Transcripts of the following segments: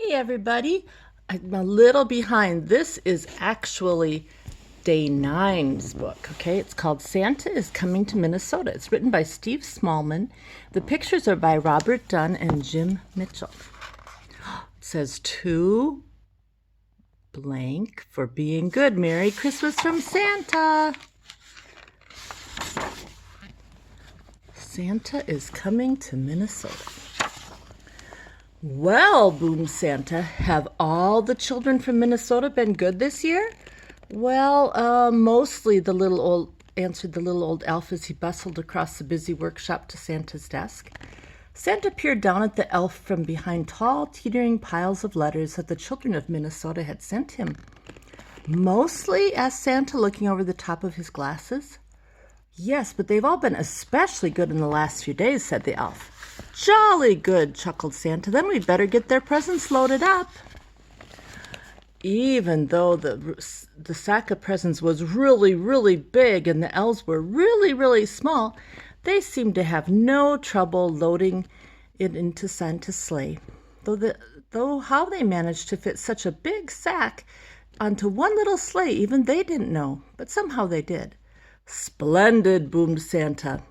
Hey everybody, I'm a little behind. This is actually day 9's book, okay? It's called Santa is Coming to Minnesota. It's written by Steve Smallman. The pictures are by Robert Dunn and Jim Mitchell. It says to blank for being good. Merry Christmas from Santa. Santa is coming to Minnesota. Well, boomed Santa, have all the children from Minnesota been good this year? Well, mostly, answered the little old elf as he bustled across the busy workshop to Santa's desk. Santa peered down at the elf from behind tall, teetering piles of letters that the children of Minnesota had sent him. Mostly? Asked Santa, looking over the top of his glasses. Yes, but they've all been especially good in the last few days, said the elf. Jolly good, chuckled Santa. Then we'd better get their presents loaded up. Even though the sack of presents was really, really big and the elves were really, really small, they seemed to have no trouble loading it into Santa's sleigh. Though how they managed to fit such a big sack onto one little sleigh, even they didn't know, but somehow they did. Splendid, boomed Santa.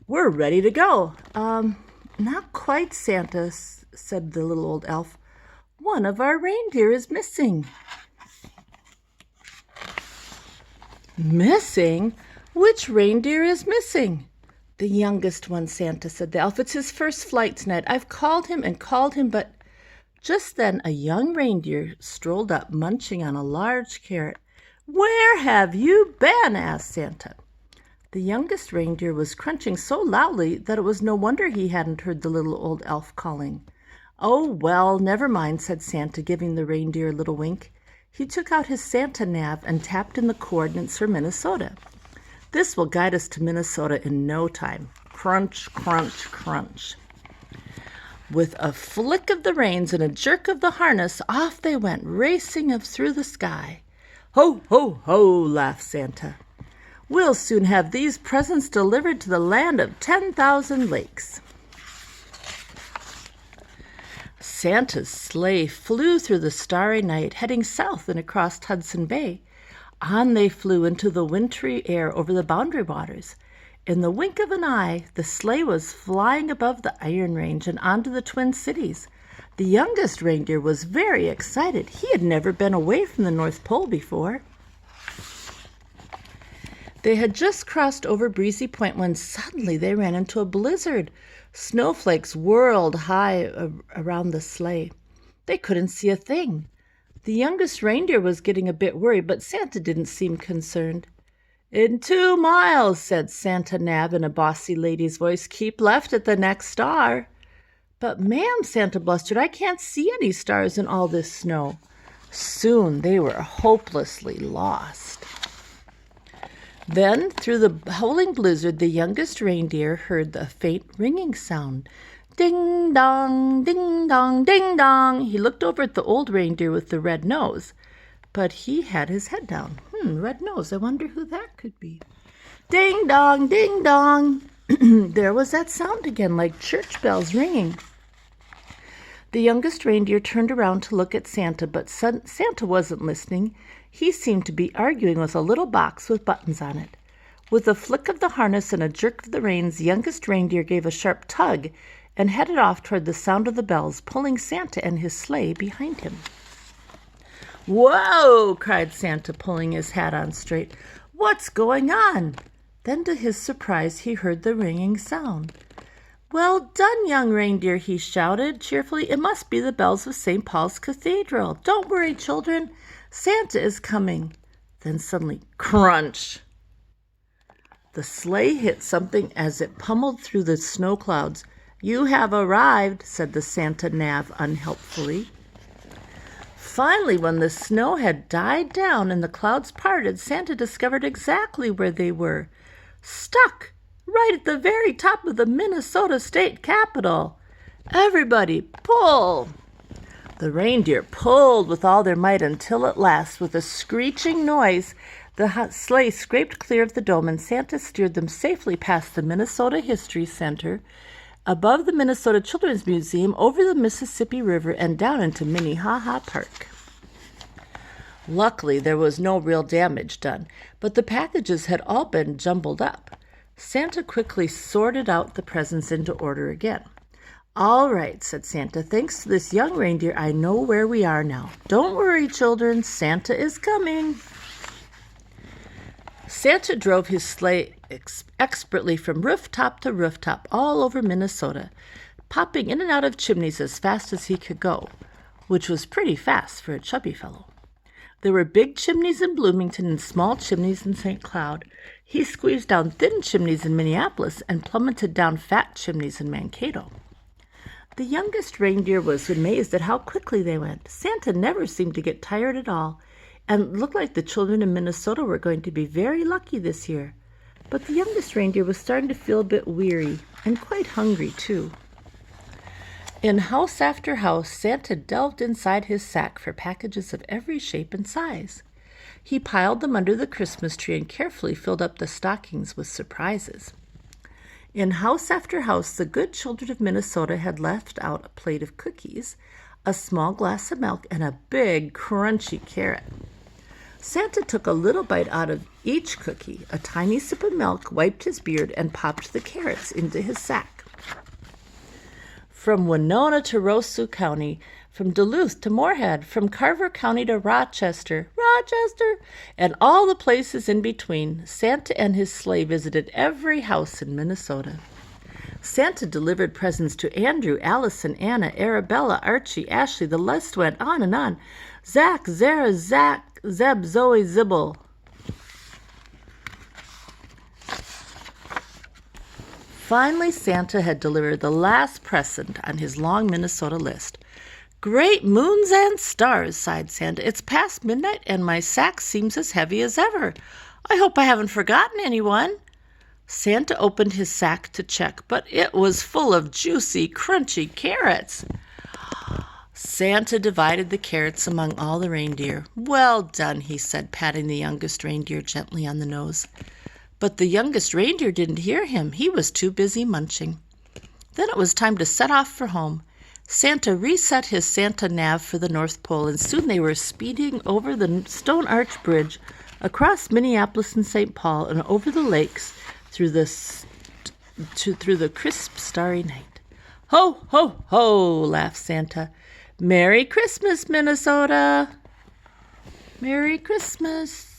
We're ready to go. Not quite, Santa, said the little old elf. One of our reindeer is missing. Missing? Which reindeer is missing? The youngest one, Santa, said the elf. It's his first flight tonight. I've called him and called him, but just then a young reindeer strolled up, munching on a large carrot. Where have you been? Asked Santa. The youngest reindeer was crunching so loudly that it was no wonder he hadn't heard the little old elf calling. Oh, well, never mind, said Santa, giving the reindeer a little wink. He took out his Santa nav and tapped in the coordinates for Minnesota. This will guide us to Minnesota in no time. Crunch, crunch, crunch. With a flick of the reins and a jerk of the harness, off they went, racing up through the sky. Ho, ho, ho, laughed Santa. We'll soon have these presents delivered to the land of 10,000 lakes. Santa's sleigh flew through the starry night, heading south and across Hudson Bay. On they flew into the wintry air over the Boundary Waters. In the wink of an eye, the sleigh was flying above the Iron Range and onto the Twin Cities. The youngest reindeer was very excited. He had never been away from the North Pole before. They had just crossed over Breezy Point when suddenly they ran into a blizzard. Snowflakes whirled high around the sleigh. They couldn't see a thing. The youngest reindeer was getting a bit worried, but Santa didn't seem concerned. In 2 miles, said Santa Nav in a bossy lady's voice. Keep left at the next star. But, ma'am, Santa blustered, I can't see any stars in all this snow. Soon they were hopelessly lost. Then, through the howling blizzard, the youngest reindeer heard the faint ringing sound. Ding dong, ding dong, ding dong. He looked over at the old reindeer with the red nose, but he had his head down. Red nose, I wonder who that could be. Ding dong, ding dong. There was that sound again, like church bells ringing. The youngest reindeer turned around to look at Santa, but Santa wasn't listening. He seemed to be arguing with a little box with buttons on it. With a flick of the harness and a jerk of the reins, the youngest reindeer gave a sharp tug and headed off toward the sound of the bells, pulling Santa and his sleigh behind him. Whoa! Cried Santa, pulling his hat on straight. What's going on? Then, to his surprise, he heard the ringing sound. Well done, young reindeer, he shouted cheerfully. It must be the bells of St. Paul's Cathedral. Don't worry, children. Santa is coming. Then suddenly, crunch! The sleigh hit something as it pummeled through the snow clouds. You have arrived, said the Santa Nav unhelpfully. Finally, when the snow had died down and the clouds parted, Santa discovered exactly where they were. Stuck right at the very top of the Minnesota State Capitol. Everybody, pull! The reindeer pulled with all their might until at last, with a screeching noise, the sleigh scraped clear of the dome and Santa steered them safely past the Minnesota History Center above the Minnesota Children's Museum, over the Mississippi River, and down into Minnehaha Park. Luckily, there was no real damage done, but the packages had all been jumbled up. Santa quickly sorted out the presents into order again. "All right," said Santa. "Thanks to this young reindeer, I know where we are now. Don't worry, children. Santa is coming." Santa drove his sleigh expertly from rooftop to rooftop all over Minnesota, popping in and out of chimneys as fast as he could go, which was pretty fast for a chubby fellow. There were big chimneys in Bloomington and small chimneys in St. Cloud. He squeezed down thin chimneys in Minneapolis and plummeted down fat chimneys in Mankato. The youngest reindeer was amazed at how quickly they went. Santa never seemed to get tired at all, and it looked like the children in Minnesota were going to be very lucky this year. But the youngest reindeer was starting to feel a bit weary and quite hungry, too. In house after house, Santa delved inside his sack for packages of every shape and size. He piled them under the Christmas tree and carefully filled up the stockings with surprises. In house after house, the good children of Minnesota had left out a plate of cookies, a small glass of milk, and a big, crunchy carrot. Santa took a little bite out of each cookie, a tiny sip of milk, wiped his beard, and popped the carrots into his sack. From Winona to Roseau County, from Duluth to Moorhead, from Carver County to Rochester, and all the places in between, Santa and his sleigh visited every house in Minnesota. Santa delivered presents to Andrew, Allison, Anna, Arabella, Archie, Ashley. The list went on and on. Zach, Zara, Zach, Zeb, Zoe, Zibble. Finally, Santa had delivered the last present on his long Minnesota list. "Great moons and stars," sighed Santa. "It's past midnight and my sack seems as heavy as ever. I hope I haven't forgotten anyone." Santa opened his sack to check, but it was full of juicy, crunchy carrots. Santa divided the carrots among all the reindeer. "Well done," he said, patting the youngest reindeer gently on the nose. But the youngest reindeer didn't hear him. He was too busy munching. Then it was time to set off for home. Santa reset his Santa nav for the North Pole, and soon they were speeding over the Stone Arch Bridge, across Minneapolis and St. Paul, and over the lakes through the crisp, starry night. "Ho, ho, ho," laughed Santa. "Merry Christmas, Minnesota!" "Merry Christmas!"